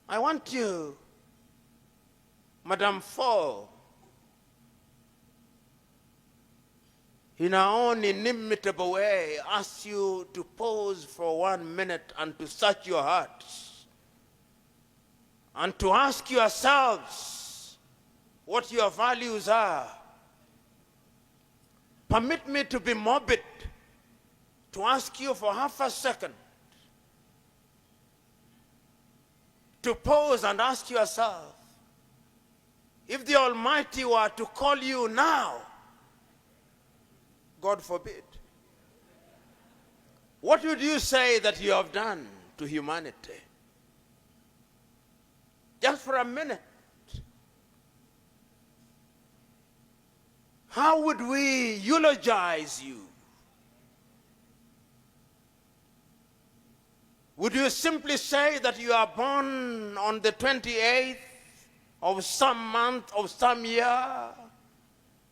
I want you, Madam Fo, in our own inimitable way, ask you to pause for 1 minute and to search your hearts and to ask yourselves what your values are. Permit me to be morbid, to ask you for half a second to pause and ask yourself, if the Almighty were to call you now, God forbid, what would you say that you have done to humanity? Just for a minute. How would we eulogize you? Would you simply say that you are born on the 28th of some month of some year,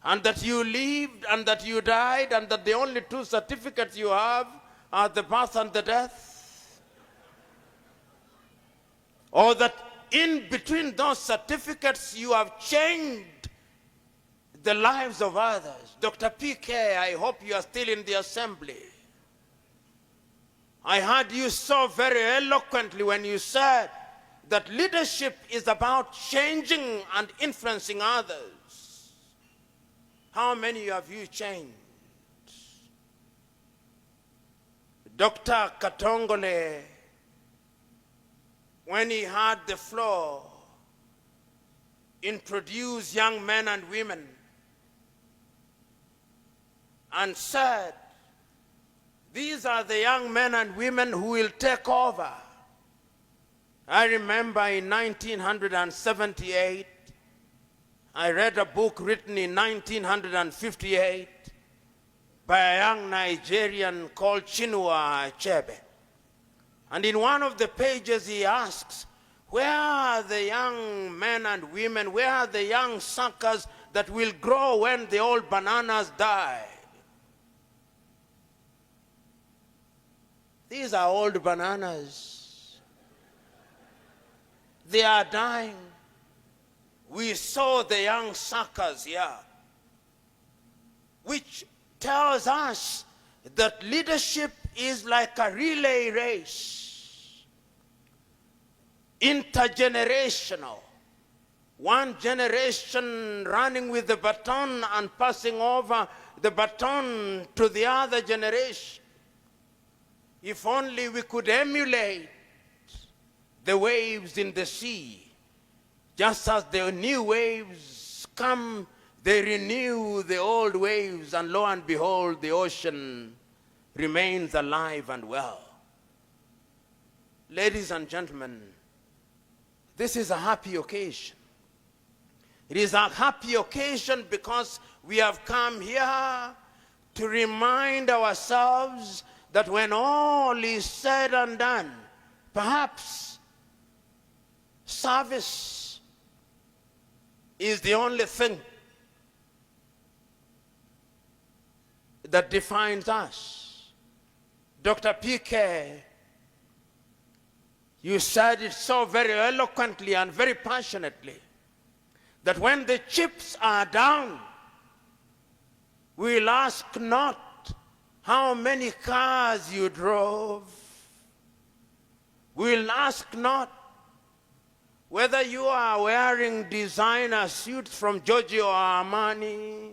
and that you lived and that you died, and that the only two certificates you have are the birth and the death? Or that in between those certificates you have changed the lives of others? Dr. PK, I hope you are still in the assembly. I heard you so very eloquently when you said that leadership is about changing and influencing others. How many have you changed? Dr. Katongole, when he had the floor, introduced young men and women and said, these are the young men and women who will take over. I remember in 1978, I read a book written in 1958 by a young Nigerian called Chinua Achebe. And in one of the pages he asks, where are the young men and women, where are the young suckers that will grow when the old bananas die? These are old bananas. They are dying. We saw the young suckers here, which tells us that leadership is like a relay race, intergenerational. One generation running with the baton and passing over the baton to the other generation. If only we could emulate the waves in the sea. Just as the new waves come, they renew the old waves, and lo and behold, the ocean remains alive and well. Ladies and gentlemen, this is a happy occasion. It is a happy occasion because we have come here to remind ourselves that when all is said and done, perhaps service is the only thing that defines us. Dr. PK, you said it so very eloquently and very passionately that when the chips are down, we'll ask not how many cars you drove. We'll ask not whether you are wearing designer suits from Giorgio Armani.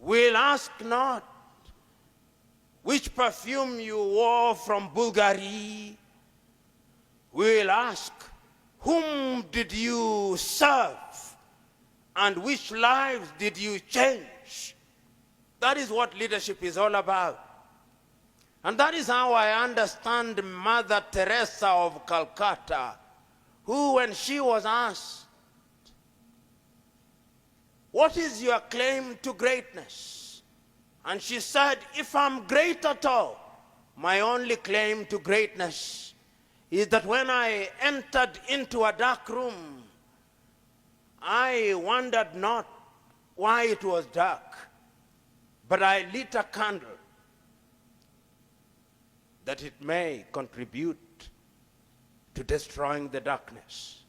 We'll ask not which perfume you wore from Bulgaria. We'll ask, whom did you serve and which lives did you change? That is what leadership is all about. And that is how I understand Mother Teresa of Calcutta, who, when she was asked, what is your claim to greatness? And she said, if I'm great at all, my only claim to greatness is that when I entered into a dark room, I wondered not why it was dark, but I lit a candle that it may contribute to destroying the darkness.